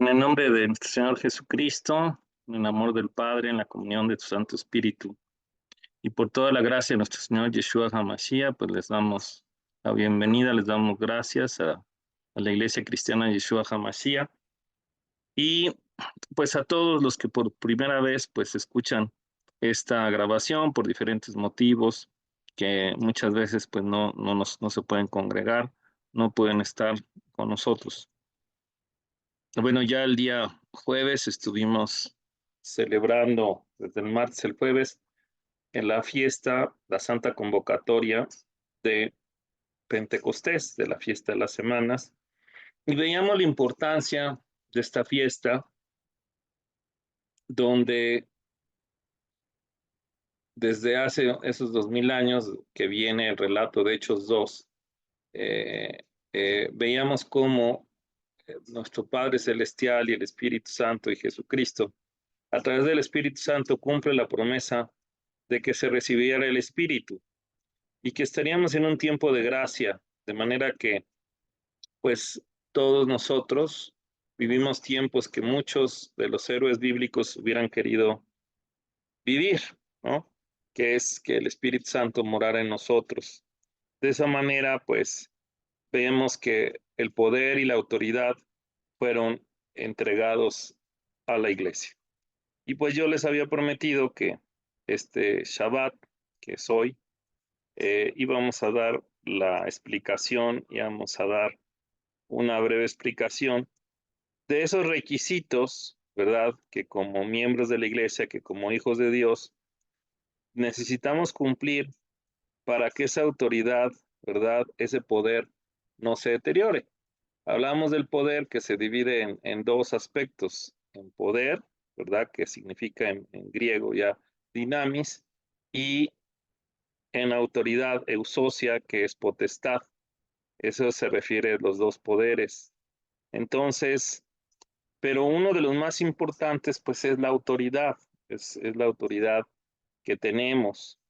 En el nombre de nuestro Señor Jesucristo, en el amor del Padre, en la comunión de tu Santo Espíritu, y por toda la gracia de nuestro Señor Yeshua HaMashiach, pues les damos la bienvenida, les damos gracias a la Iglesia Cristiana Yeshua HaMashiach, y pues a todos los que por primera vez pues escuchan esta grabación por diferentes motivos, que muchas veces pues no se pueden congregar, no pueden estar con nosotros. Bueno, ya el día jueves estuvimos celebrando desde el martes el jueves en la fiesta, la Santa Convocatoria de Pentecostés, de la fiesta de las semanas, y veíamos la importancia de esta fiesta, donde desde hace esos 2000 años que viene el relato de Hechos 2, eh, veíamos cómo nuestro Padre Celestial y el Espíritu Santo y Jesucristo, a través del Espíritu Santo, cumple la promesa de que se recibiera el Espíritu y que estaríamos en un tiempo de gracia, de manera que, pues, todos nosotros vivimos tiempos que muchos de los héroes bíblicos hubieran querido vivir, ¿no? Que es que el Espíritu Santo morara en nosotros. De esa manera, pues, vemos que el poder y la autoridad fueron entregados a la iglesia. Y pues yo les había prometido que este Shabbat, que es hoy, íbamos a dar la explicación, íbamos a dar una breve explicación de esos requisitos, ¿verdad? Que como miembros de la iglesia, que como hijos de Dios, necesitamos cumplir para que esa autoridad, ¿verdad? Ese poder no se deteriore. Hablamos del poder que se divide en dos aspectos, en poder, ¿verdad? Que significa en griego ya dinamis, y en autoridad, eusocia, que es potestad. Eso se refiere a los dos poderes. Entonces, pero uno de los más importantes, pues es la autoridad, es la autoridad que tenemos.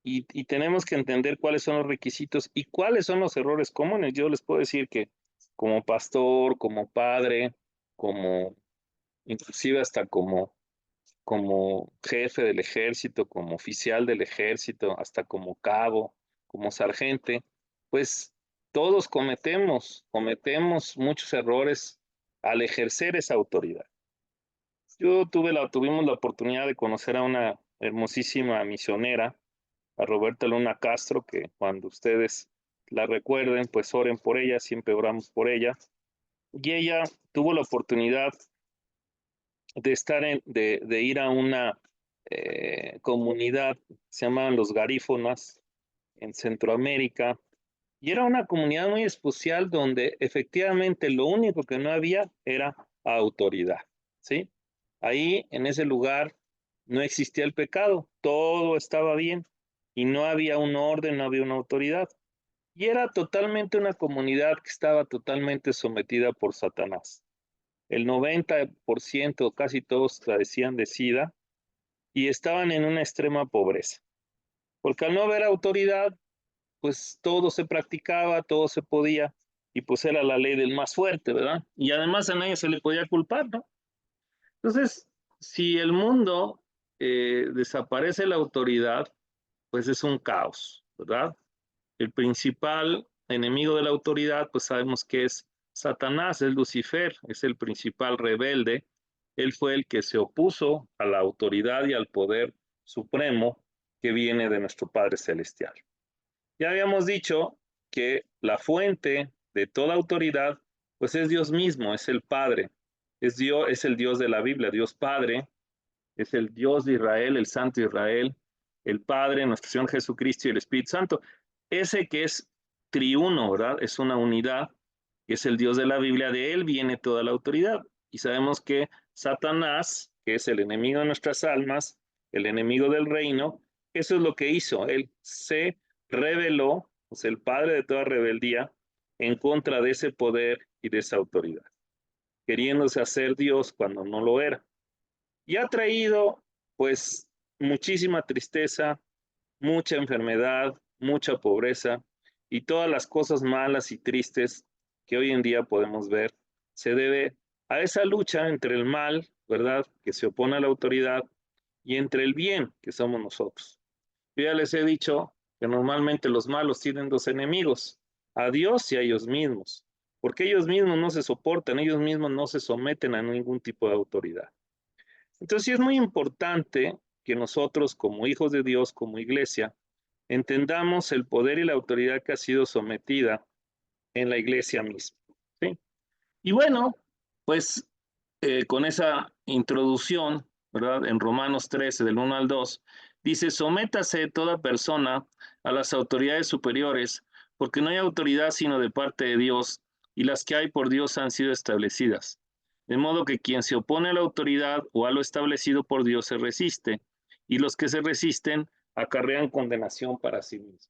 Y tenemos que entender cuáles son los requisitos y cuáles son los errores comunes. Yo les puedo decir que como pastor, como padre, como inclusive hasta como jefe del ejército, como oficial del ejército, hasta como cabo, como sargente, pues todos cometemos muchos errores al ejercer esa autoridad. Tuvimos la oportunidad de conocer a una hermosísima misionera, a Roberta Luna Castro, que cuando ustedes la recuerden, pues oren por ella, siempre oramos por ella. Y ella tuvo la oportunidad de de ir a una comunidad, se llamaban los garífonas, en Centroamérica, y era una comunidad muy especial donde efectivamente lo único que no había era autoridad, ¿sí? Ahí, en ese lugar, no existía el pecado, todo estaba bien, y no había un orden, no había una autoridad. Y era totalmente una comunidad que estaba totalmente sometida por Satanás. El 90%, casi todos padecían de SIDA y estaban en una extrema pobreza. Porque al no haber autoridad, pues todo se practicaba, todo se podía, y pues era la ley del más fuerte, ¿verdad? Y además a nadie se le podía culpar, ¿no? Entonces, si el mundo desaparece la autoridad, pues es un caos, ¿verdad? El principal enemigo de la autoridad, pues sabemos que es Satanás, es Lucifer, es el principal rebelde. Él fue el que se opuso a la autoridad y al poder supremo que viene de nuestro Padre Celestial. Ya habíamos dicho que la fuente de toda autoridad, pues es Dios mismo, es el Padre, es Dios, es el Dios de la Biblia, Dios Padre, es el Dios de Israel, el Santo Israel, el Padre, nuestro Señor Jesucristo y el Espíritu Santo. Ese que es triuno, ¿verdad? Es una unidad, que es el Dios de la Biblia, de él viene toda la autoridad. Y sabemos que Satanás, que es el enemigo de nuestras almas, el enemigo del reino, eso es lo que hizo. Él se rebeló, o sea, el padre de toda rebeldía, en contra de ese poder y de esa autoridad, queriéndose hacer Dios cuando no lo era. Y ha traído, pues, muchísima tristeza, mucha enfermedad, mucha pobreza y todas las cosas malas y tristes que hoy en día podemos ver se debe a esa lucha entre el mal, ¿verdad?, que se opone a la autoridad, y entre el bien, que somos nosotros. Yo ya les he dicho que normalmente los malos tienen dos enemigos, a Dios y a ellos mismos, porque ellos mismos no se soportan, ellos mismos no se someten a ningún tipo de autoridad. Entonces sí es muy importante que nosotros como hijos de Dios, como iglesia, entendamos el poder y la autoridad que ha sido sometida en la iglesia misma. ¿Sí? Y bueno, pues con esa introducción, ¿verdad? En Romanos 13, del 1 al 2, dice, sométase toda persona a las autoridades superiores, porque no hay autoridad sino de parte de Dios, y las que hay por Dios han sido establecidas. De modo que quien se opone a la autoridad o a lo establecido por Dios se resiste, y los que se resisten acarrean condenación para sí mismos.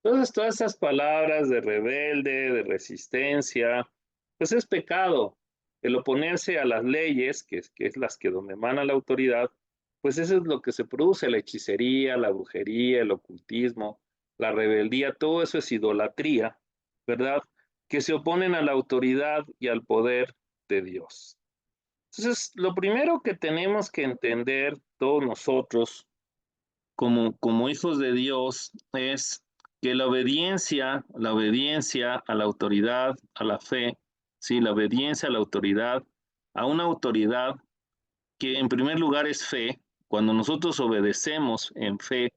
Entonces, todas esas palabras de rebelde, de resistencia, pues es pecado. El oponerse a las leyes, que es las que donde emana la autoridad, pues eso es lo que se produce, la hechicería, la brujería, el ocultismo, la rebeldía, todo eso es idolatría, ¿verdad? Que se oponen a la autoridad y al poder de Dios. Entonces, lo primero que tenemos que entender todos nosotros como hijos de Dios es que la obediencia a la autoridad, a la fe, sí, la obediencia a la autoridad, a una autoridad que en primer lugar es fe, cuando nosotros obedecemos en fe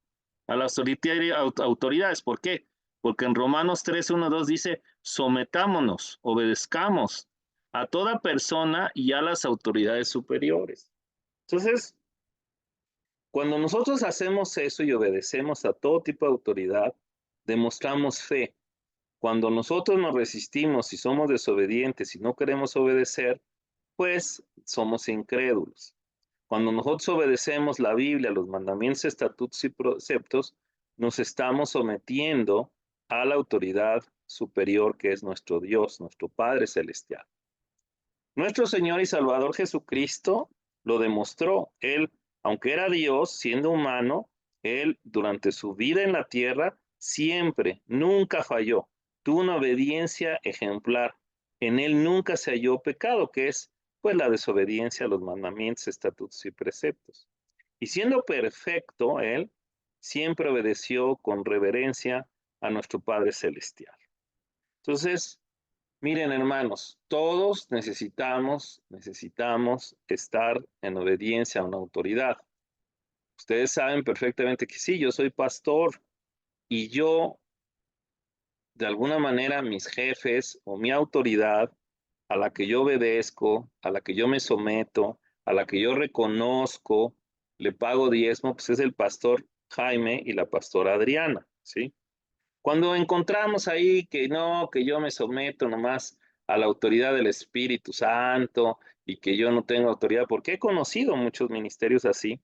a las autoridades, ¿por qué? Porque en Romanos 13, 1, 2 dice, sometámonos, obedezcamos a toda persona y a las autoridades superiores. Entonces, cuando nosotros hacemos eso y obedecemos a todo tipo de autoridad, demostramos fe. Cuando nosotros nos resistimos y somos desobedientes y no queremos obedecer, pues somos incrédulos. Cuando nosotros obedecemos la Biblia, los mandamientos, estatutos y preceptos, nos estamos sometiendo a la autoridad superior que es nuestro Dios, nuestro Padre Celestial. Nuestro Señor y Salvador Jesucristo lo demostró. Él, aunque era Dios, siendo humano, él durante su vida en la tierra siempre, nunca falló. Tuvo una obediencia ejemplar. En él nunca se halló pecado, que es pues la desobediencia a los mandamientos, estatutos y preceptos. Y siendo perfecto, él siempre obedeció con reverencia a nuestro Padre Celestial. Entonces, miren, hermanos, todos necesitamos estar en obediencia a una autoridad. Ustedes saben perfectamente que sí, yo soy pastor y yo, de alguna manera, mis jefes o mi autoridad a la que yo obedezco, a la que yo me someto, a la que yo reconozco, le pago diezmo, pues es el pastor Jaime y la pastora Adriana, ¿sí? Cuando encontramos ahí que no, que yo me someto nomás a la autoridad del Espíritu Santo y que yo no tengo autoridad, porque he conocido muchos ministerios así,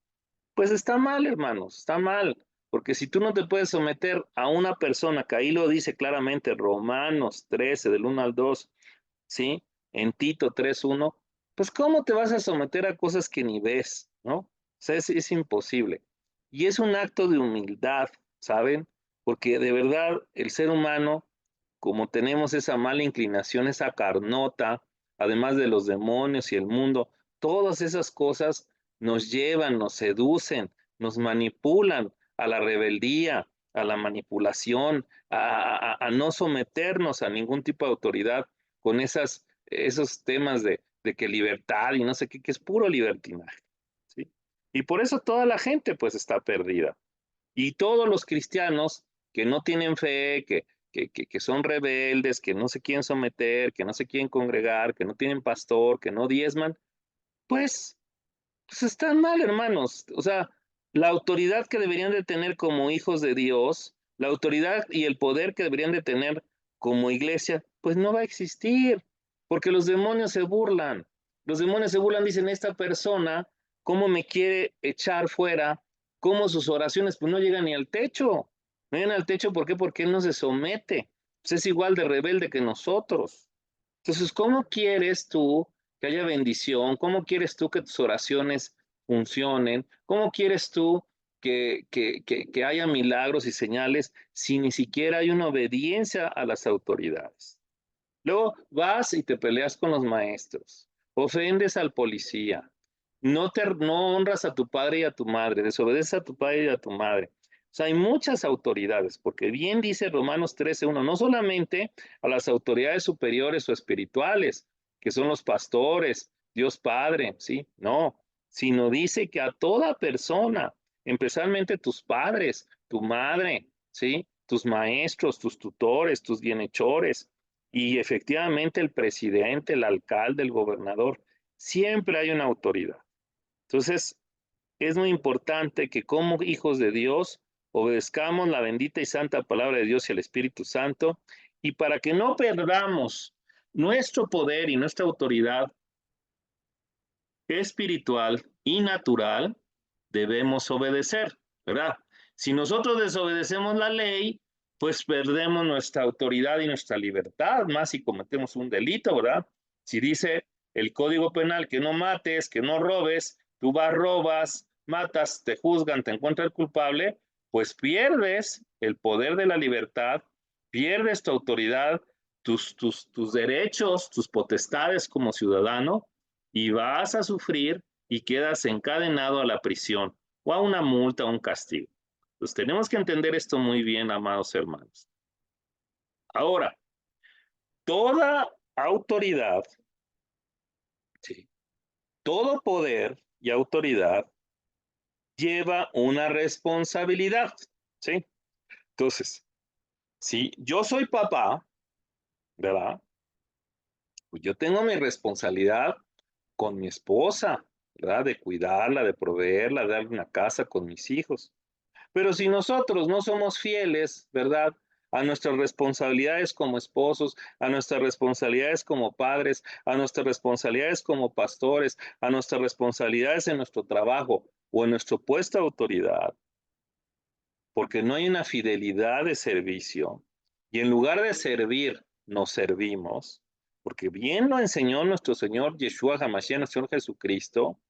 pues está mal, hermanos, está mal, porque si tú no te puedes someter a una persona, que ahí lo dice claramente Romanos 13, del 1 al 2, ¿sí? En Tito 3:1, pues ¿cómo te vas a someter a cosas que ni ves, ¿no? O sea, es imposible. Y es un acto de humildad, ¿saben? Porque de verdad el ser humano, como tenemos esa mala inclinación, esa carnota, además de los demonios y el mundo, todas esas cosas nos llevan, nos seducen, nos manipulan a la rebeldía, a la manipulación, a no someternos a ningún tipo de autoridad con esos temas de que libertad y no sé qué, que es puro libertinaje, ¿sí? Y por eso toda la gente pues está perdida. Y todos los cristianos que no tienen fe, que son rebeldes, que no se quieren someter, que no se quieren congregar, que no tienen pastor, que no diezman, pues, pues están mal, hermanos. O sea, la autoridad que deberían de tener como hijos de Dios, la autoridad y el poder que deberían de tener como iglesia, pues no va a existir, porque los demonios se burlan. Los demonios se burlan, dicen, esta persona, ¿cómo me quiere echar fuera? ¿Cómo sus oraciones pues no llegan ni al techo? No llegan al techo, ¿por qué? Porque él no se somete. Pues es igual de rebelde que nosotros. Entonces, ¿cómo quieres tú que haya bendición? ¿Cómo quieres tú que tus oraciones funcionen? ¿Cómo quieres tú que haya milagros y señales si ni siquiera hay una obediencia a las autoridades? Luego vas y te peleas con los maestros, ofendes al policía, no honras a tu padre y a tu madre, desobedeces a tu padre y a tu madre. O sea, hay muchas autoridades, porque bien dice Romanos 13:1, no solamente a las autoridades superiores o espirituales, que son los pastores, Dios Padre, ¿sí? No, sino dice que a toda persona, especialmente tus padres, tu madre, ¿sí? Tus maestros, tus tutores, tus bienhechores, y efectivamente el presidente, el alcalde, el gobernador, siempre hay una autoridad. Entonces, es muy importante que como hijos de Dios obedezcamos la bendita y santa palabra de Dios y el Espíritu Santo, y para que no perdamos nuestro poder y nuestra autoridad espiritual y natural, debemos obedecer, ¿verdad? Si nosotros desobedecemos la ley, pues perdemos nuestra autoridad y nuestra libertad, más si cometemos un delito, ¿verdad? Si dice el Código Penal que no mates, que no robes, tú vas, robas, matas, te juzgan, te encuentran culpable, pues pierdes el poder de la libertad, pierdes tu autoridad, tus derechos, tus potestades como ciudadano, y vas a sufrir y quedas encadenado a la prisión o a una multa o un castigo. Entonces tenemos que entender esto muy bien, amados hermanos. Ahora, toda autoridad, ¿sí? Todo poder y autoridad lleva una responsabilidad, ¿sí? Entonces, si yo soy papá, ¿verdad? Pues yo tengo mi responsabilidad con mi esposa, ¿verdad? De cuidarla, de proveerla, de darle una casa con mis hijos. Pero si nosotros no somos fieles, ¿verdad? A nuestras responsabilidades como esposos, a nuestras responsabilidades como padres, a nuestras responsabilidades como pastores, a nuestras responsabilidades en nuestro trabajo o en nuestro puesto de autoridad, porque no hay una fidelidad de servicio, y en lugar de servir, nos servimos, porque bien lo enseñó nuestro Señor Yeshua HaMashiach, nuestro Señor Jesucristo,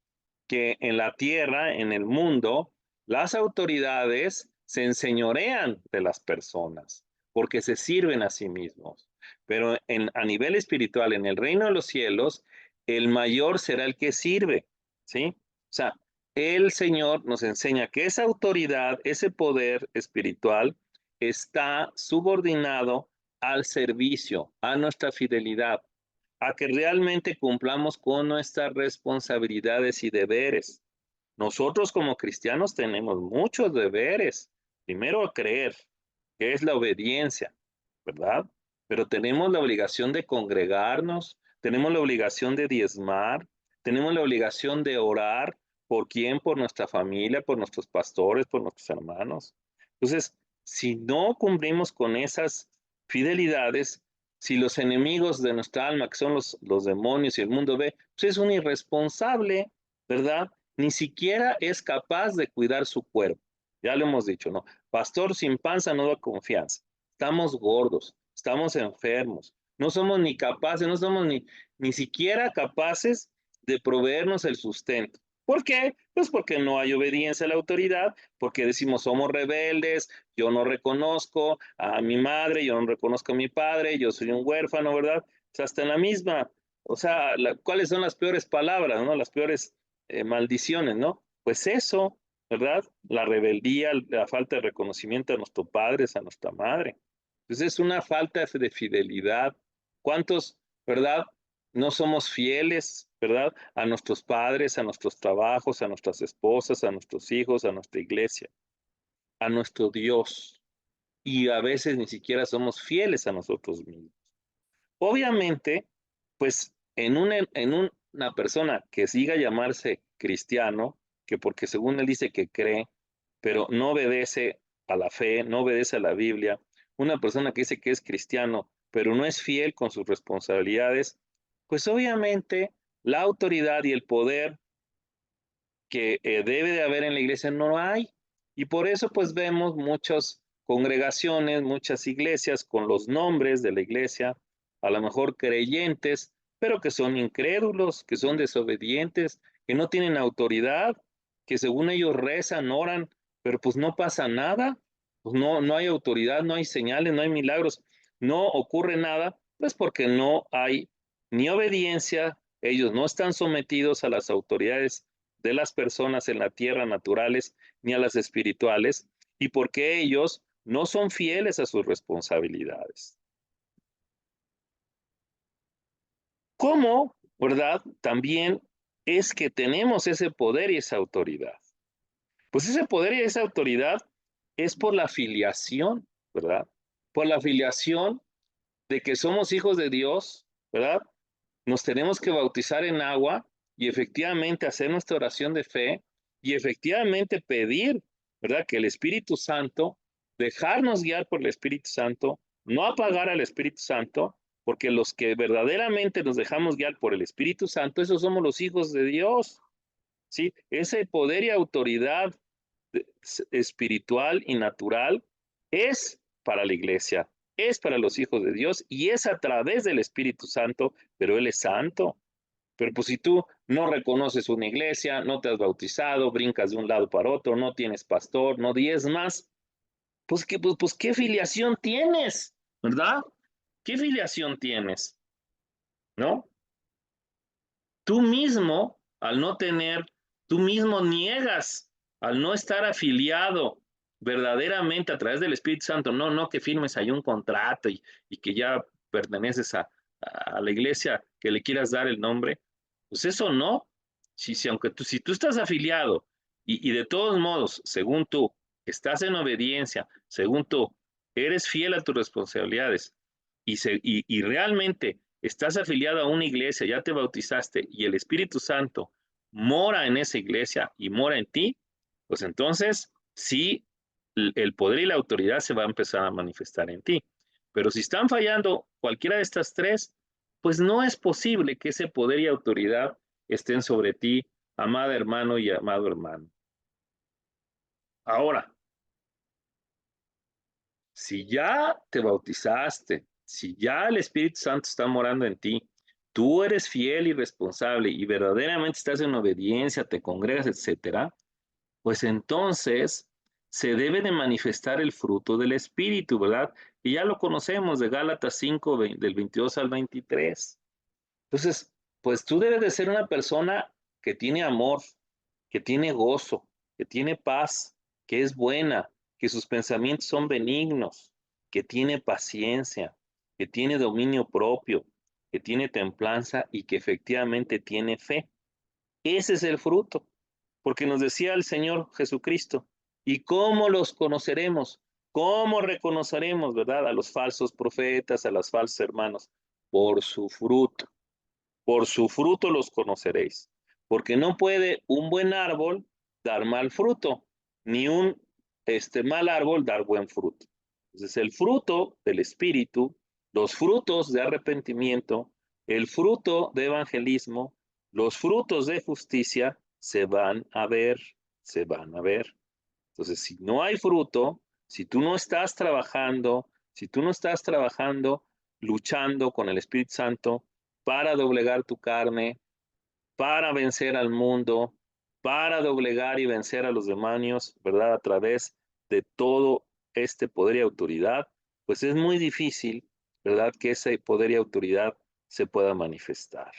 que en la tierra, en el mundo, las autoridades se enseñorean de las personas porque se sirven a sí mismos. Pero a nivel espiritual, en el reino de los cielos, el mayor será el que sirve, ¿sí? O sea, el Señor nos enseña que esa autoridad, ese poder espiritual, está subordinado al servicio, a nuestra fidelidad, a que realmente cumplamos con nuestras responsabilidades y deberes. Nosotros como cristianos tenemos muchos deberes. Primero, creer, que es la obediencia, ¿verdad? Pero tenemos la obligación de congregarnos, tenemos la obligación de diezmar, tenemos la obligación de orar. ¿Por quién? Por nuestra familia, por nuestros pastores, por nuestros hermanos. Entonces, si no cumplimos con esas fidelidades, si los enemigos de nuestra alma, que son los demonios y el mundo ve, pues es un irresponsable, ¿verdad? Ni siquiera es capaz de cuidar su cuerpo. Ya lo hemos dicho, ¿no? Pastor sin panza no da confianza. Estamos gordos, estamos enfermos, no somos ni capaces, no somos ni siquiera capaces de proveernos el sustento. ¿Por qué? Pues porque no hay obediencia a la autoridad, porque decimos somos rebeldes, yo no reconozco a mi madre, yo no reconozco a mi padre, yo soy un huérfano, ¿verdad? O sea, hasta en la misma, o sea, ¿cuáles son las peores palabras, no? Las peores maldiciones, ¿no? Pues eso, ¿verdad? La rebeldía, la falta de reconocimiento a nuestros padres, a nuestra madre. Entonces es una falta de fidelidad. ¿Cuántos, verdad? No somos fieles, ¿verdad? A nuestros padres, a nuestros trabajos, a nuestras esposas, a nuestros hijos, a nuestra iglesia, a nuestro Dios. Y a veces ni siquiera somos fieles a nosotros mismos. Obviamente, pues una persona que siga llamarse cristiano, que porque según él dice que cree, pero no obedece a la fe, no obedece a la Biblia, una persona que dice que es cristiano, pero no es fiel con sus responsabilidades, pues obviamente la autoridad y el poder que debe de haber en la iglesia no hay. Y por eso pues vemos muchas congregaciones, muchas iglesias con los nombres de la iglesia, a lo mejor creyentes, pero que son incrédulos, que son desobedientes, que no tienen autoridad, que según ellos rezan, oran, pero pues no pasa nada, pues no hay autoridad, no hay señales, no hay milagros, no ocurre nada, pues porque no hay ni obediencia, Ellos no están sometidos a las autoridades de las personas en la tierra naturales ni a las espirituales, y porque ellos no son fieles a sus responsabilidades. ¿Cómo, verdad? También es que tenemos ese poder y esa autoridad. Pues ese poder y esa autoridad es por la filiación, ¿verdad? Por la filiación de que somos hijos de Dios, ¿verdad? Nos tenemos que bautizar en agua y efectivamente hacer nuestra oración de fe y efectivamente pedir, ¿verdad? Que el Espíritu Santo, dejarnos guiar por el Espíritu Santo, no apagar al Espíritu Santo, porque los que verdaderamente nos dejamos guiar por el Espíritu Santo, esos somos los hijos de Dios, ¿sí? Ese poder y autoridad espiritual y natural es para la iglesia, es para los hijos de Dios y es a través del Espíritu Santo, pero Él es santo. Pero pues si tú no reconoces una iglesia, no te has bautizado, brincas de un lado para otro, no tienes pastor, no diezmas, pues ¿qué filiación tienes? ¿Verdad? ¿Qué filiación tienes? ¿No? Tú mismo, al no tener, tú mismo niegas, al no estar afiliado verdaderamente a través del Espíritu Santo, no que firmes ahí un contrato y que ya perteneces a la iglesia que le quieras dar el nombre, pues eso no. Aunque si tú estás afiliado y de todos modos, según tú, estás en obediencia, según tú, eres fiel a tus responsabilidades y realmente estás afiliado a una iglesia, ya te bautizaste y el Espíritu Santo mora en esa iglesia y mora en ti, pues entonces sí, el poder y la autoridad se va a empezar a manifestar en ti. Pero si están fallando cualquiera de estas tres, pues no es posible que ese poder y autoridad estén sobre ti, amada hermano y amado hermano. Ahora, si ya te bautizaste, si ya el Espíritu Santo está morando en ti, tú eres fiel y responsable y verdaderamente estás en obediencia, te congregas, etcétera, pues entonces se debe de manifestar el fruto del Espíritu, ¿verdad? Y ya lo conocemos de Gálatas 5, del 22 al 23. Entonces, pues tú debes de ser una persona que tiene amor, que tiene gozo, que tiene paz, que es buena, que sus pensamientos son benignos, que tiene paciencia, que tiene dominio propio, que tiene templanza y que efectivamente tiene fe. Ese es el fruto, porque nos decía el Señor Jesucristo, ¿y cómo los conoceremos? ¿Cómo reconoceremos, verdad, a los falsos profetas, a los falsos hermanos? Por su fruto. Por su fruto los conoceréis, porque no puede un buen árbol dar mal fruto, ni un mal árbol dar buen fruto. Entonces, el fruto del Espíritu, los frutos de arrepentimiento, el fruto de evangelismo, los frutos de justicia se van a ver, se van a ver. Entonces, si no hay fruto, si tú no estás trabajando, si tú no estás trabajando, luchando con el Espíritu Santo para doblegar tu carne, para vencer al mundo, para doblegar y vencer a los demonios, ¿verdad? A través de todo este poder y autoridad, pues es muy difícil, ¿verdad? Que ese poder y autoridad se pueda manifestar.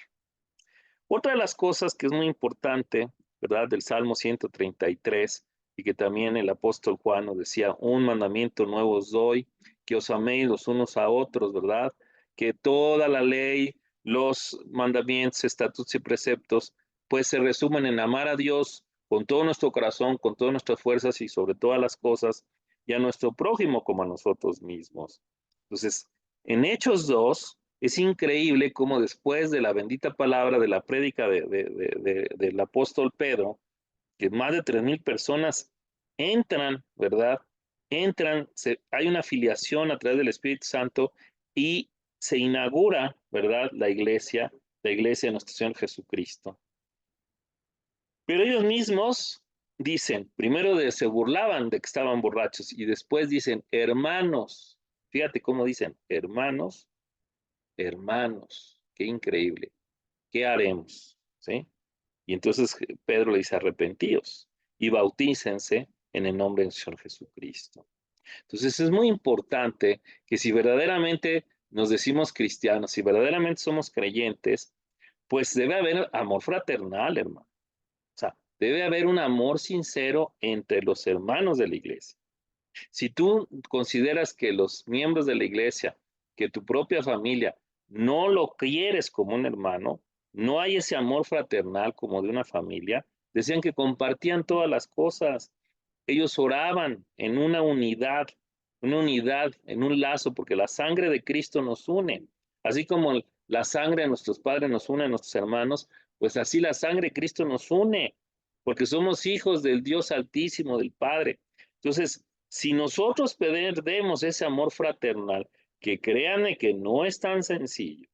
Otra de las cosas que es muy importante, ¿verdad? Del Salmo 133 y que también el apóstol Juan nos decía, un mandamiento nuevo os doy, que os améis los unos a otros, ¿verdad? Que toda la ley, los mandamientos, estatutos y preceptos, pues se resumen en amar a Dios con todo nuestro corazón, con todas nuestras fuerzas y sobre todas las cosas, y a nuestro prójimo como a nosotros mismos. Entonces, en Hechos 2, es increíble cómo después de la bendita palabra de la prédica del apóstol Pedro, que más de 3,000 personas entran, ¿verdad? Entran, hay una afiliación a través del Espíritu Santo y se inaugura, ¿verdad? La iglesia de nuestro Señor Jesucristo. Pero ellos mismos dicen, primero se burlaban de que estaban borrachos y después dicen, hermanos, fíjate cómo dicen, hermanos, hermanos, qué increíble, ¿qué haremos? ¿Sí? Y entonces Pedro le dice, arrepentíos y bautícense en el nombre del Señor Jesucristo. Entonces es muy importante que si verdaderamente nos decimos cristianos, si verdaderamente somos creyentes, pues debe haber amor fraternal, hermano. O sea, debe haber un amor sincero entre los hermanos de la iglesia. Si tú consideras que los miembros de la iglesia, que tu propia familia, no lo quieres como un hermano, no hay ese amor fraternal como de una familia, decían que compartían todas las cosas. Ellos oraban en una unidad, en un lazo, porque la sangre de Cristo nos une. Así como la sangre de nuestros padres nos une a nuestros hermanos, pues así la sangre de Cristo nos une, porque somos hijos del Dios Altísimo, del Padre. Entonces, si nosotros perdemos ese amor fraternal, que créanme que no es tan sencillo,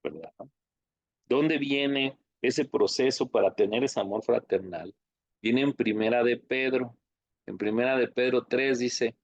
¿verdad? ¿Dónde viene ese proceso para tener ese amor fraternal? Viene en Primera de Pedro. En Primera de Pedro 3 dice,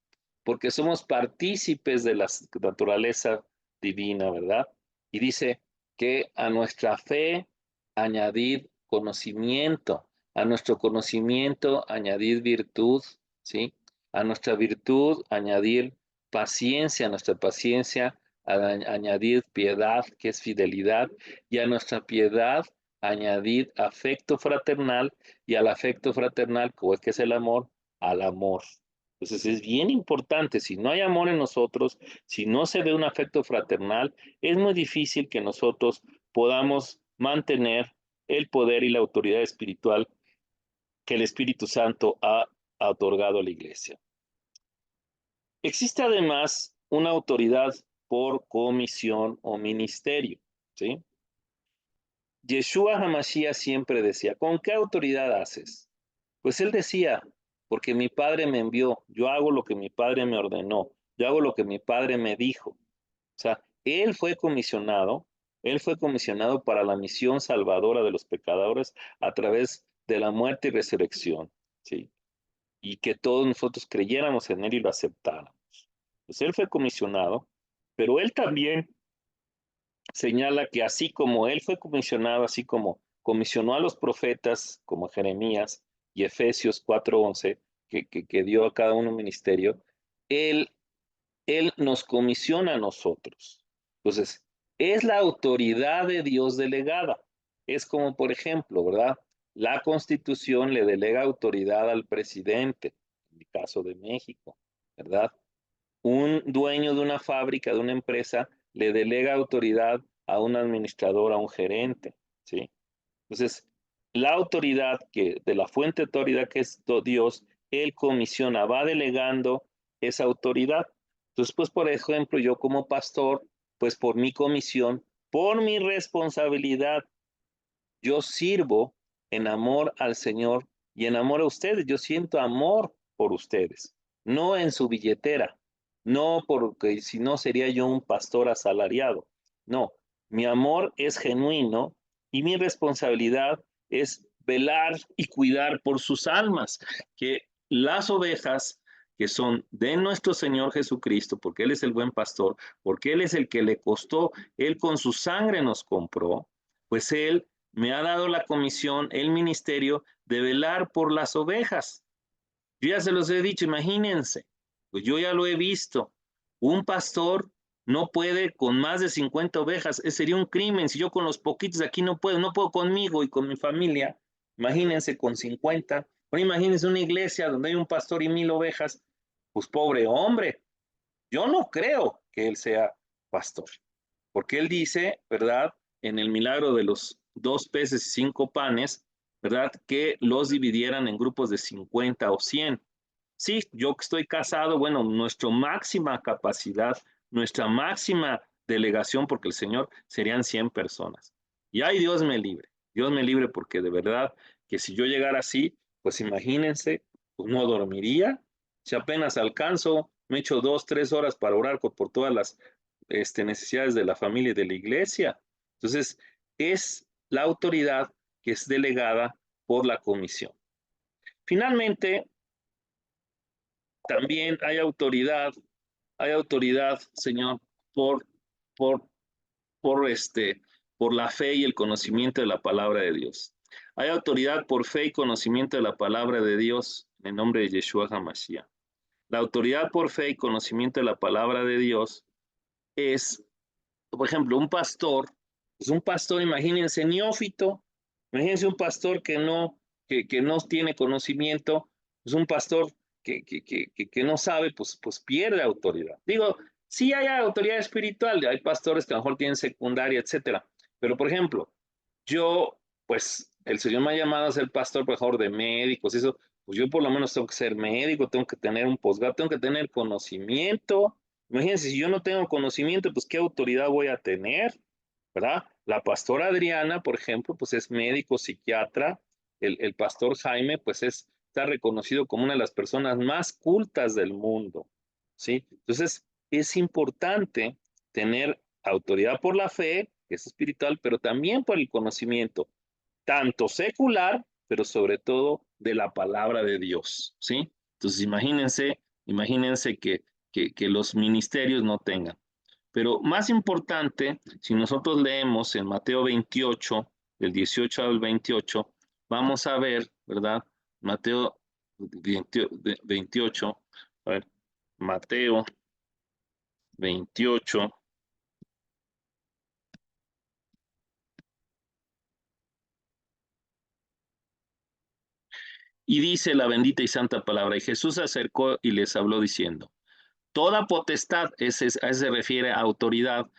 porque somos partícipes de la naturaleza divina, ¿verdad? Y dice que a nuestra fe añadir conocimiento, a nuestro conocimiento añadir virtud, ¿sí? A nuestra virtud añadir paciencia, a nuestra paciencia añadir piedad, que es fidelidad, y a nuestra piedad añadir afecto fraternal, y al afecto fraternal, que es el amor, al amor. Entonces es bien importante, si no hay amor en nosotros, si no se ve un afecto fraternal, es muy difícil que nosotros podamos mantener el poder y la autoridad espiritual que el Espíritu Santo ha otorgado a la iglesia. Existe además una autoridad por comisión o ministerio, ¿sí? Yeshua HaMashiach siempre decía, ¿con qué autoridad haces? Pues él decía, porque mi padre me envió, yo hago lo que mi padre me ordenó, yo hago lo que mi padre me dijo. O sea, él fue comisionado para la misión salvadora de los pecadores a través de la muerte y resurrección, ¿sí? Y que todos nosotros creyéramos en él y lo aceptáramos. Pues él fue comisionado, pero él también señala que así como él fue comisionado, así como comisionó a los profetas como Jeremías y Efesios 4:11, que dio a cada uno un ministerio, él, él nos comisiona a nosotros. Entonces, es la autoridad de Dios delegada. Es como, por ejemplo, ¿verdad? La Constitución le delega autoridad al presidente, en el caso de México, ¿verdad? Un dueño de una fábrica, de una empresa, le delega autoridad a un administrador, a un gerente, ¿sí? Entonces, la autoridad de la fuente de autoridad que es Dios, él comisiona, va delegando esa autoridad. Entonces, pues, por ejemplo, yo como pastor, pues por mi comisión, por mi responsabilidad, yo sirvo en amor al Señor y en amor a ustedes. Yo siento amor por ustedes, no en su billetera, no porque si no sería yo un pastor asalariado. No, mi amor es genuino y mi responsabilidad es velar y cuidar por sus almas, que las ovejas que son de nuestro Señor Jesucristo, porque Él es el buen pastor, porque Él es el que le costó, Él con su sangre nos compró, pues Él me ha dado la comisión, el ministerio de velar por las ovejas. Yo ya se los he dicho, imagínense, pues yo ya lo he visto. Un pastor no puede con más de 50 ovejas, sería un crimen. Si yo con los poquitos aquí no puedo conmigo y con mi familia. Imagínense con 50. Bueno, imagínense una iglesia donde hay un pastor y 1000 ovejas. Pues pobre hombre, yo no creo que él sea pastor, porque él dice, ¿verdad? En el milagro de los 2 peces y 5 panes, ¿verdad? Que los dividieran en grupos de 50 o 100. Sí, yo que estoy casado, bueno, nuestra máxima capacidad, nuestra máxima delegación, porque el Señor serían 100 personas. Y ay, Dios me libre, porque de verdad que si yo llegara así, pues imagínense, pues no dormiría. Si apenas alcanzo, me echo 2, 3 horas para orar por todas las necesidades de la familia y de la iglesia. Entonces, es la autoridad que es delegada por la comisión. Finalmente, también hay autoridad, Señor, por, por, por la fe y el conocimiento de la palabra de Dios. Hay autoridad por fe y conocimiento de la palabra de Dios en el nombre de Yeshua HaMashiach. La autoridad por fe y conocimiento de la palabra de Dios es, por ejemplo, un pastor Pues un pastor, imagínense, neófito, imagínense un pastor que no tiene conocimiento, pues un pastor que no sabe, pues pierde autoridad. Digo, sí hay autoridad espiritual, hay pastores que a lo mejor tienen secundaria, etcétera. Pero, por ejemplo, yo, pues, el Señor me ha llamado a ser pastor, por favor, de médicos, eso, pues yo por lo menos tengo que ser médico, tengo que tener un posgrado, tengo que tener conocimiento. Imagínense, si yo no tengo conocimiento, pues, ¿qué autoridad voy a tener? ¿Verdad? La pastora Adriana, por ejemplo, pues es médico, psiquiatra. El pastor Jaime, pues está reconocido como una de las personas más cultas del mundo, ¿sí? Entonces, es importante tener autoridad por la fe, que es espiritual, pero también por el conocimiento, tanto secular, pero sobre todo de la palabra de Dios, ¿sí? Entonces, imagínense que los ministerios no tengan. Pero más importante, si nosotros leemos en Mateo 28, del 18 al 28, vamos a ver, ¿verdad? Mateo 28, a ver, Mateo 28, y dice la bendita y santa palabra, y Jesús se acercó y les habló diciendo, toda potestad, a ese se refiere a autoridad,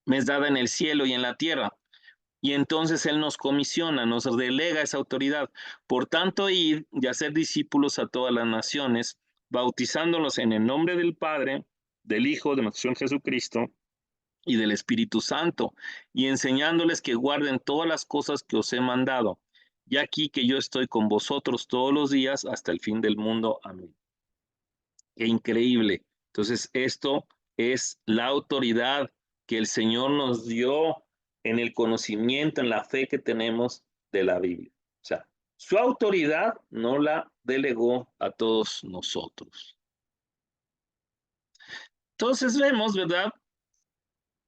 me es dada en el cielo y en la tierra. Y entonces Él nos comisiona, nos delega esa autoridad. Por tanto, ir y hacer discípulos a todas las naciones, bautizándolos en el nombre del Padre, del Hijo, de nuestro Señor Jesucristo y del Espíritu Santo, y enseñándoles que guarden todas las cosas que os he mandado. Y aquí que yo estoy con vosotros todos los días hasta el fin del mundo. Amén. Qué increíble. Entonces, esto es la autoridad que el Señor nos dio en el conocimiento, en la fe que tenemos de la Biblia. O sea, su autoridad no la delegó a todos nosotros. Entonces vemos, ¿verdad?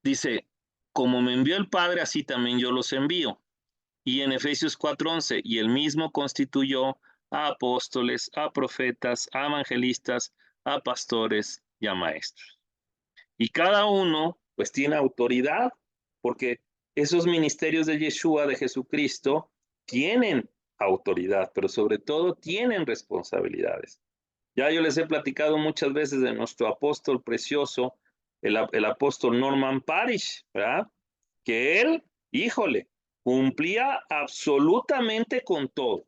Dice, como me envió el Padre, así también yo los envío. Y en Efesios 4:11, y él mismo constituyó a apóstoles, a profetas, a evangelistas, a pastores y a maestros. Y cada uno pues tiene autoridad, porque esos ministerios de Yeshua, de Jesucristo, tienen autoridad, pero sobre todo tienen responsabilidades. Ya yo les he platicado muchas veces de nuestro apóstol precioso, el apóstol Norman Parish, ¿verdad? Que él, híjole, cumplía absolutamente con todo.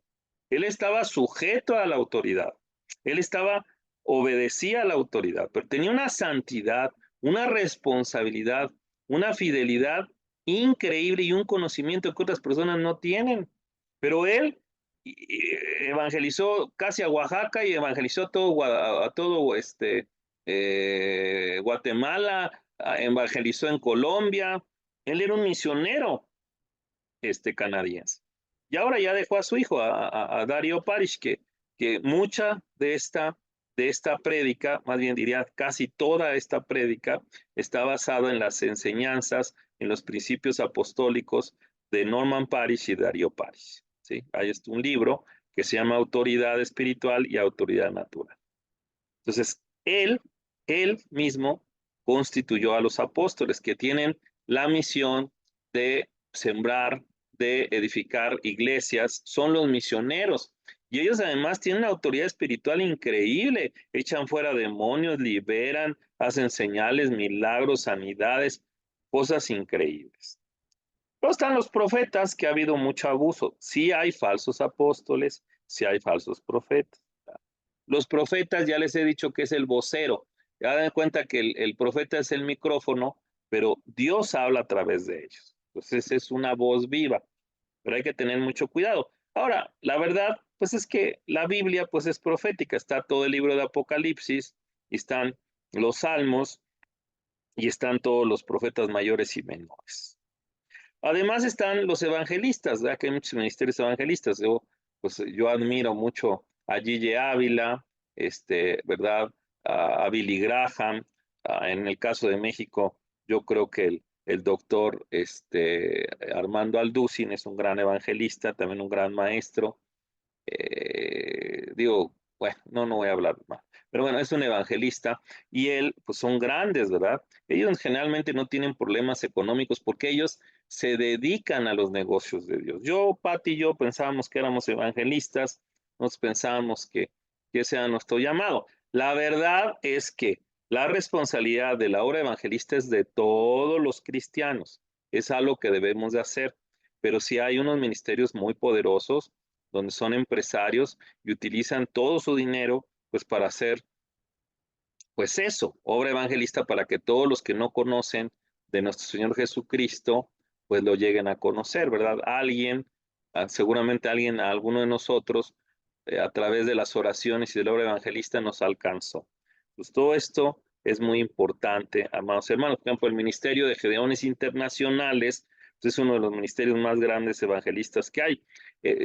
Él estaba sujeto a la autoridad. Él obedecía a la autoridad, pero tenía una santidad, una responsabilidad, una fidelidad increíble y un conocimiento que otras personas no tienen. Pero él evangelizó casi a Oaxaca y evangelizó a todo Guatemala, evangelizó en Colombia. Él era un misionero canadiense. Y ahora ya dejó a su hijo, a Dario Parish, que mucha de esta prédica, más bien diría casi toda esta prédica, está basada en las enseñanzas, en los principios apostólicos de Norman Parish y Dario Parish. ¿Sí? Hay un libro que se llama Autoridad Espiritual y Autoridad Natural. Entonces, él mismo constituyó a los apóstoles que tienen la misión de sembrar, de edificar iglesias, son los misioneros. Y ellos además tienen una autoridad espiritual increíble, echan fuera demonios, liberan, hacen señales, milagros, sanidades, cosas increíbles. Luego están los profetas, que ha habido mucho abuso. Sí hay falsos apóstoles, sí hay falsos profetas. Los profetas, ya les he dicho que es el vocero. Ya den cuenta que el profeta es el micrófono, pero Dios habla a través de ellos. Entonces es una voz viva, pero hay que tener mucho cuidado. Ahora, la verdad, pues es que la Biblia, pues es profética. Está todo el libro de Apocalipsis, y están los salmos, y están todos los profetas mayores y menores. Además están los evangelistas, ¿verdad? Que hay muchos ministerios evangelistas. Yo admiro mucho a Gigi Ávila, ¿verdad? A Billy Graham. En el caso de México, yo creo que el doctor Armando Alducin es un gran evangelista, también un gran maestro. Digo, bueno, no voy a hablar más. pero bueno, es un evangelista y él, pues son grandes, ¿verdad? Ellos generalmente no tienen problemas económicos porque ellos se dedican a los negocios de Dios. Yo, Pati y yo pensábamos que éramos evangelistas, nos pensábamos que ese era nuestro llamado. La verdad es que la responsabilidad de la obra evangelista es de todos los cristianos, es algo que debemos de hacer, pero sí hay unos ministerios muy poderosos donde son empresarios y utilizan todo su dinero pues para hacer pues eso, obra evangelista para que todos los que no conocen de nuestro Señor Jesucristo pues lo lleguen a conocer, ¿verdad? Alguien, seguramente alguien, alguno de nosotros, a través de las oraciones y de la obra evangelista nos alcanzó. Pues todo esto es muy importante, amados hermanos. Por ejemplo, el Ministerio de Gedeones Internacionales pues, es uno de los ministerios más grandes evangelistas que hay.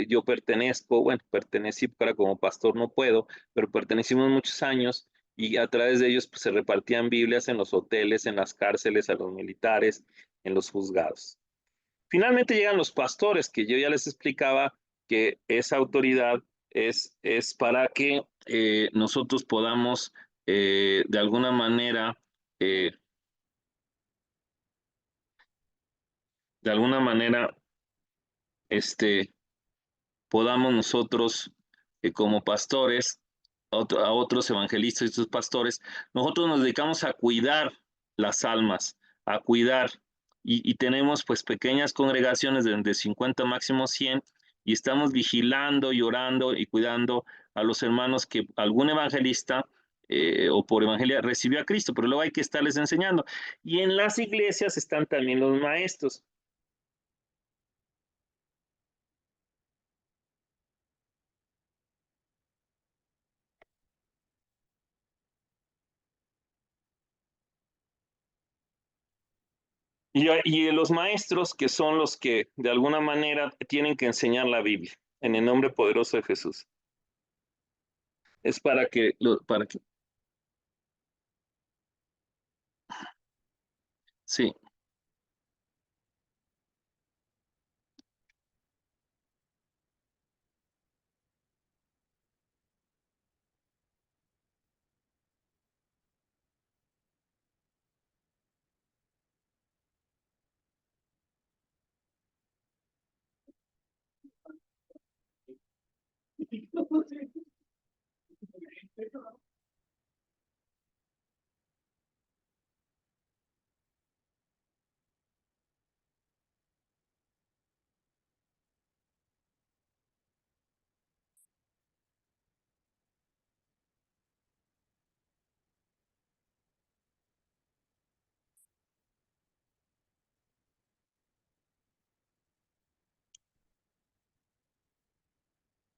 Yo pertenezco, bueno, pertenecí para como pastor no puedo, pero pertenecimos muchos años y a través de ellos pues, se repartían Biblias en los hoteles, en las cárceles, a los militares, en los juzgados. Finalmente llegan los pastores, que yo ya les explicaba que esa autoridad es para que nosotros podamos de alguna manera, eh, de alguna manera, este, podamos nosotros, como pastores, a otros evangelistas y otros pastores, nosotros nos dedicamos a cuidar las almas, a cuidar, y tenemos pues pequeñas congregaciones de 50 máximo 100, y estamos vigilando y orando y cuidando a los hermanos que algún evangelista o por evangelia recibió a Cristo, pero luego hay que estarles enseñando. Y en las iglesias están también los maestros. Y los maestros que son los que de alguna manera tienen que enseñar la Biblia en el nombre poderoso de Jesús. Es para que, sí.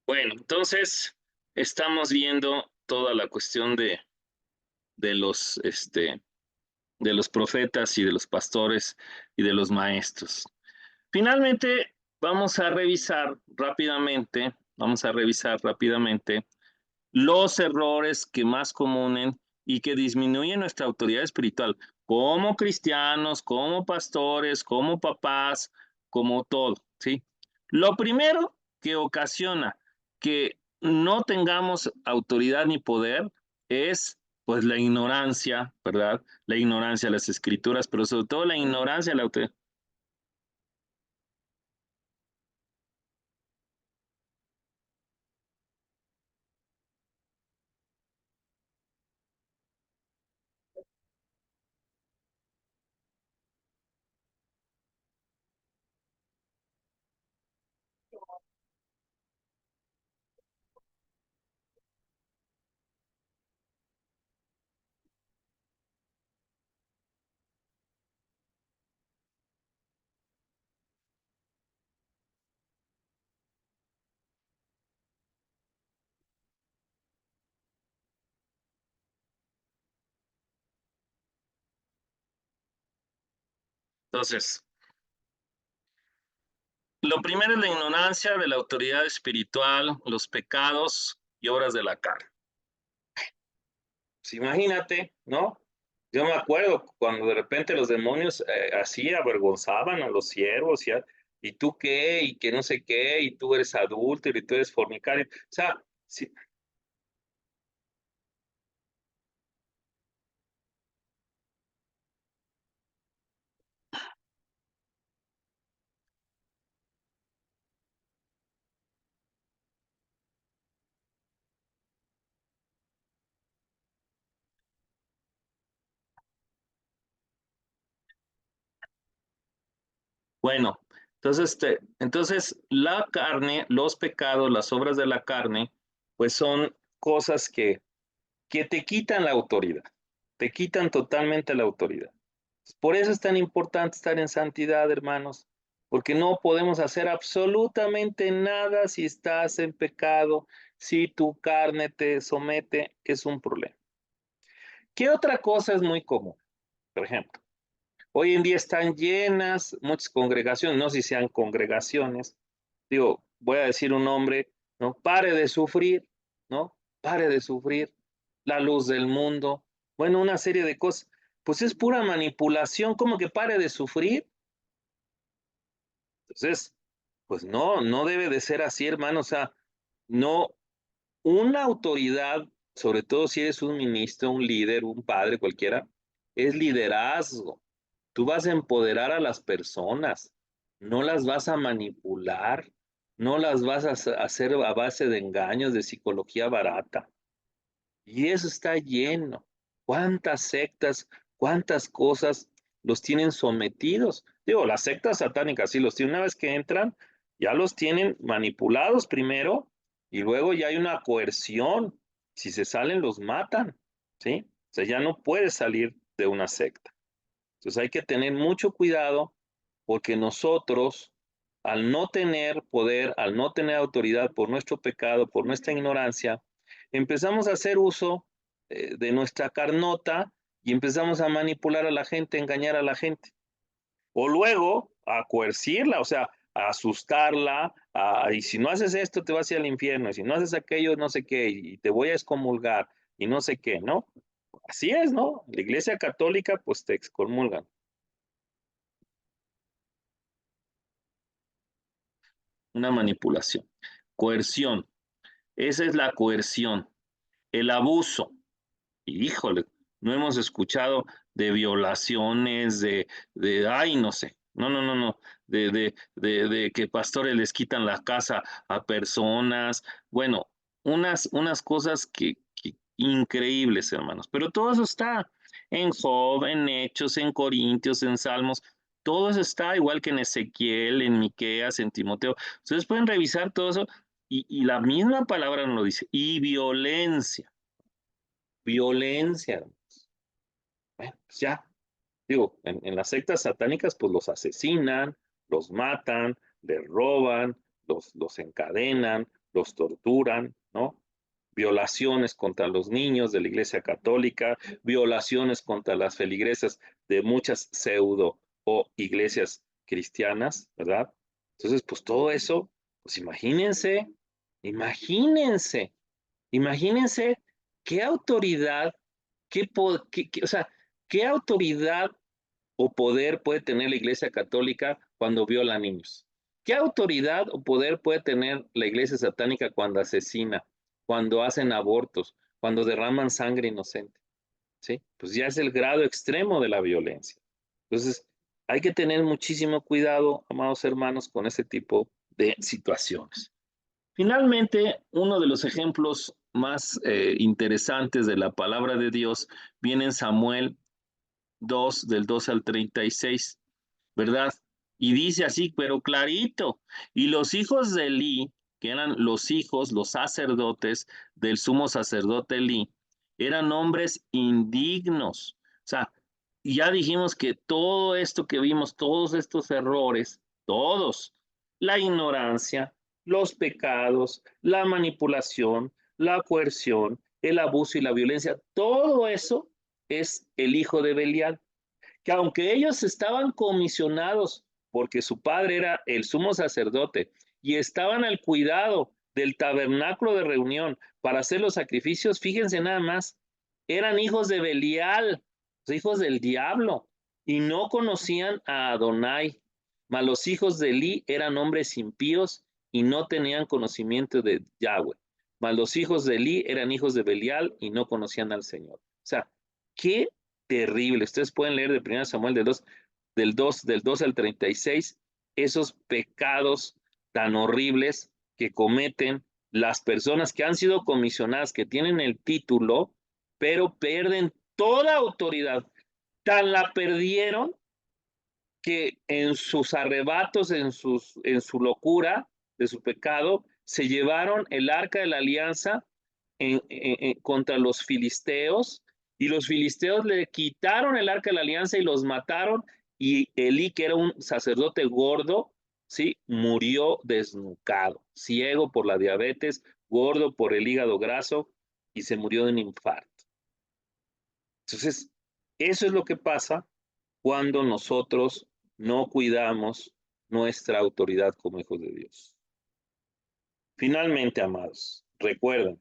Bueno, entonces estamos viendo toda la cuestión de los, de los profetas y de los pastores y de los maestros. Finalmente, vamos a revisar rápidamente los errores que más comunen y que disminuyen nuestra autoridad espiritual como cristianos, como pastores, como papás, como todo, ¿sí? Lo primero que ocasiona que no tengamos autoridad ni poder es pues la ignorancia, ¿verdad? La ignorancia de las escrituras, pero sobre todo la ignorancia de la autoridad. Entonces, lo primero es la ignorancia de la autoridad espiritual, los pecados y obras de la carne. Pues imagínate, ¿no? Yo me acuerdo cuando de repente los demonios así avergonzaban a los siervos y tú qué, y que no sé qué, y tú eres adúltero y tú eres fornicario. O sea, sí, Bueno, entonces la carne, los pecados, las obras de la carne, pues son cosas que te quitan la autoridad, te quitan totalmente la autoridad. Por eso es tan importante estar en santidad, hermanos, porque no podemos hacer absolutamente nada si estás en pecado, si tu carne te somete, es un problema. ¿Qué otra cosa es muy común? Por ejemplo, hoy en día están llenas muchas congregaciones, no sé si sean congregaciones, digo, voy a decir un nombre, ¿no? Pare de sufrir, ¿no? Pare de sufrir, la luz del mundo, bueno, una serie de cosas. Pues es pura manipulación, ¿cómo que pare de sufrir? Entonces, pues no, no debe de ser así, hermano, o sea, no, una autoridad, sobre todo si eres un ministro, un líder, un padre, cualquiera, es liderazgo. Tú vas a empoderar a las personas, no las vas a manipular, no las vas a hacer a base de engaños, de psicología barata. Y eso está lleno. ¿Cuántas sectas, cuántas cosas los tienen sometidos? Digo, las sectas satánicas sí los tienen. Una vez que entran, ya los tienen manipulados primero y luego ya hay una coerción. Si se salen, los matan, ¿sí? O sea, ya no puedes salir de una secta. Entonces hay que tener mucho cuidado porque nosotros, al no tener poder, al no tener autoridad por nuestro pecado, por nuestra ignorancia, empezamos a hacer uso de nuestra carnota y empezamos a manipular a la gente, engañar a la gente. O luego a coercirla, o sea, a asustarla, y si no haces esto te vas a ir al infierno, y si no haces aquello no sé qué, y te voy a excomulgar, y no sé qué, ¿no? Así es, ¿no? La iglesia católica pues te excomulgan. Una manipulación. Coerción. Esa es la coerción. El abuso. Híjole, no hemos escuchado de violaciones, ay, no sé. No, no, no, no. De que pastores les quitan la casa a personas. Bueno, unas cosas que increíbles, hermanos. Pero todo eso está en Job, en Hechos, en Corintios, en Salmos. Todo eso está igual que en Ezequiel, en Miqueas, en Timoteo. Ustedes pueden revisar todo eso y la misma palabra nos lo dice. Y violencia, violencia. Bueno, pues ya, digo, en las sectas satánicas, pues los asesinan, los matan, les roban, los encadenan, los torturan, ¿no? Violaciones contra los niños de la Iglesia Católica, violaciones contra las feligresas de muchas pseudo o iglesias cristianas, ¿verdad? Entonces, pues todo eso, pues imagínense, imagínense qué autoridad, o sea, qué autoridad o poder puede tener la Iglesia Católica cuando viola niños. ¿Qué autoridad o poder puede tener la Iglesia Satánica cuando asesina, cuando hacen abortos, cuando derraman sangre inocente? ¿Sí? Pues ya es el grado extremo de la violencia. Entonces, hay que tener muchísimo cuidado, amados hermanos, con ese tipo de situaciones. Finalmente, uno de los ejemplos más interesantes de la palabra de Dios viene en Samuel 2, del 2 al 36, ¿verdad? Y dice así, pero clarito, y los hijos de Elí, que eran los hijos, los sacerdotes del sumo sacerdote Elí, eran hombres indignos. O sea, ya dijimos que todo esto que vimos, todos estos errores, todos, la ignorancia, los pecados, la manipulación, la coerción, el abuso y la violencia, todo eso es el hijo de Belial, que aunque ellos estaban comisionados porque su padre era el sumo sacerdote y estaban al cuidado del tabernáculo de reunión para hacer los sacrificios, fíjense nada más, eran hijos de Belial, hijos del diablo, y no conocían a Adonai, mas los hijos de Eli eran hombres impíos y no tenían conocimiento de Yahweh, mas los hijos de Eli eran hijos de Belial y no conocían al Señor. O sea, qué terrible. Ustedes pueden leer de 1 Samuel del 2 al 36 esos pecados tan horribles que cometen las personas que han sido comisionadas, que tienen el título, pero pierden toda autoridad. Tan la perdieron que en sus arrebatos, en su locura de su pecado, se llevaron el arca de la alianza contra los filisteos, y los filisteos le quitaron el arca de la alianza y los mataron, y Elí, que era un sacerdote gordo, ¿sí? Murió desnucado, ciego por la diabetes, gordo por el hígado graso, y se murió de un infarto. Entonces, eso es lo que pasa cuando nosotros no cuidamos nuestra autoridad como hijos de Dios. Finalmente, amados, recuerden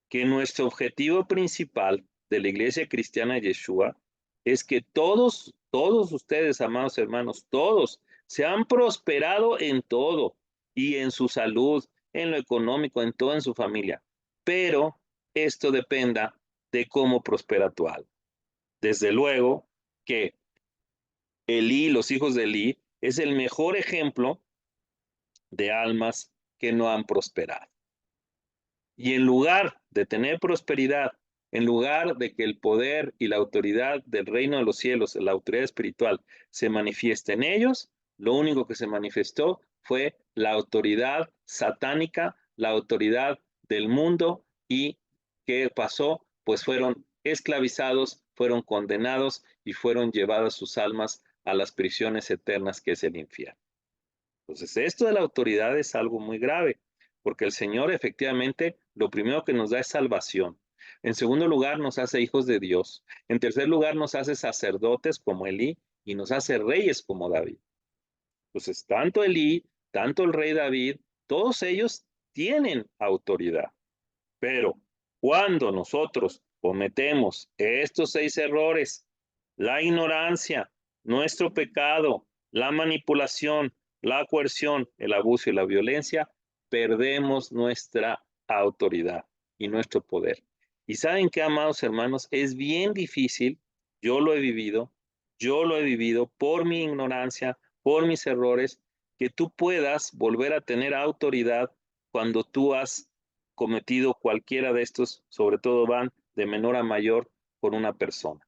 que nuestro objetivo principal de la Iglesia Cristiana de Yeshua es que todos ustedes, amados hermanos, todos se han prosperado en todo, y en su salud, en lo económico, en todo, en su familia. Pero esto dependa de cómo prospera tu alma. Desde luego que Elí, los hijos de Elí, es el mejor ejemplo de almas que no han prosperado. Y en lugar de tener prosperidad, en lugar de que el poder y la autoridad del reino de los cielos, la autoridad espiritual, se manifieste en ellos, lo único que se manifestó fue la autoridad satánica, la autoridad del mundo. ¿Y qué pasó? Pues fueron esclavizados, fueron condenados y fueron llevadas sus almas a las prisiones eternas, que es el infierno. Entonces, esto de la autoridad es algo muy grave, porque el Señor efectivamente lo primero que nos da es salvación. En segundo lugar, nos hace hijos de Dios. En tercer lugar, nos hace sacerdotes como Elí, y nos hace reyes como David. Entonces, tanto Elí, tanto el rey David, todos ellos tienen autoridad. Pero cuando nosotros cometemos estos 6 errores: la ignorancia, nuestro pecado, la manipulación, la coerción, el abuso y la violencia, perdemos nuestra autoridad y nuestro poder. Y saben qué, amados hermanos, es bien difícil. Yo lo he vivido por mi ignorancia, por mis errores, que tú puedas volver a tener autoridad cuando tú has cometido cualquiera de estos, sobre todo van de menor a mayor, por una persona.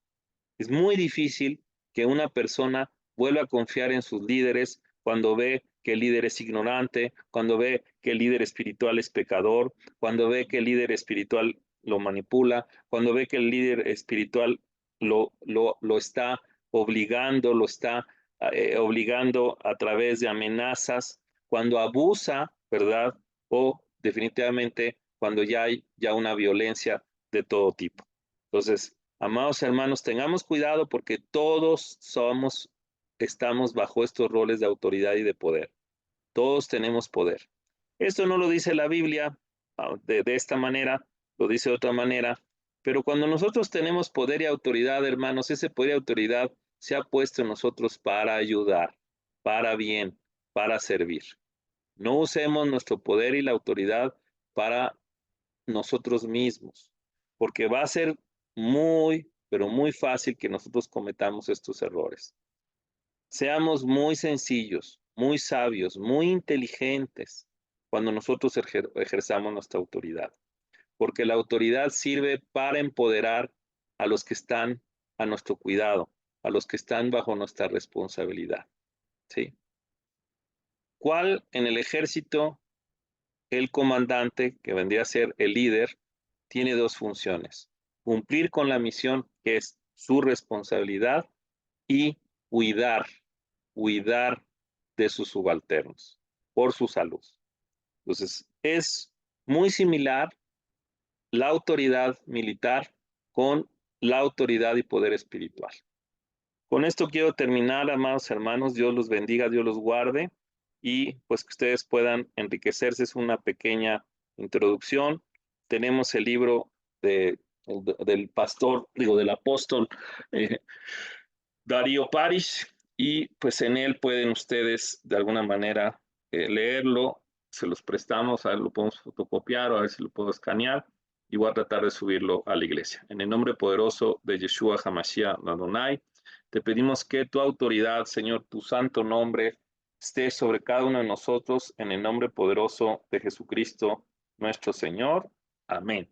Es muy difícil que una persona vuelva a confiar en sus líderes cuando ve que el líder es ignorante, cuando ve que el líder espiritual es pecador, cuando ve que el líder espiritual lo manipula, cuando ve que el líder espiritual lo está obligando, obligando a través de amenazas, cuando abusa, ¿verdad? O definitivamente cuando ya hay una violencia de todo tipo. Entonces, amados hermanos, tengamos cuidado, porque todos estamos bajo estos roles de autoridad y de poder. Todos tenemos poder. Esto no lo dice la Biblia de esta manera, lo dice de otra manera, pero cuando nosotros tenemos poder y autoridad, hermanos, ese poder y autoridad se ha puesto en nosotros para ayudar, para bien, para servir. No usemos nuestro poder y la autoridad para nosotros mismos, porque va a ser muy, pero muy fácil que nosotros cometamos estos errores. Seamos muy sencillos, muy sabios, muy inteligentes cuando nosotros ejerzamos nuestra autoridad, porque la autoridad sirve para empoderar a los que están a nuestro cuidado, a los que están bajo nuestra responsabilidad. ¿Sí? ¿Cuál en el ejército? El comandante, que vendría a ser el líder, tiene 2 funciones: cumplir con la misión, que es su responsabilidad, y cuidar de sus subalternos por su salud. Entonces, es muy similar la autoridad militar con la autoridad y poder espiritual. Con esto quiero terminar, amados hermanos. Dios los bendiga, Dios los guarde, y pues que ustedes puedan enriquecerse. Es una pequeña introducción. Tenemos el libro del pastor, del apóstol eh, Darío Parish, y pues en él pueden ustedes de alguna manera leerlo. Se los prestamos, a ver, lo podemos fotocopiar o a ver si lo puedo escanear, y voy a tratar de subirlo a la iglesia. En el nombre poderoso de Yeshua HaMashiach Adonai, te pedimos que tu autoridad, Señor, tu santo nombre, esté sobre cada uno de nosotros, en el nombre poderoso de Jesucristo, nuestro Señor. Amén.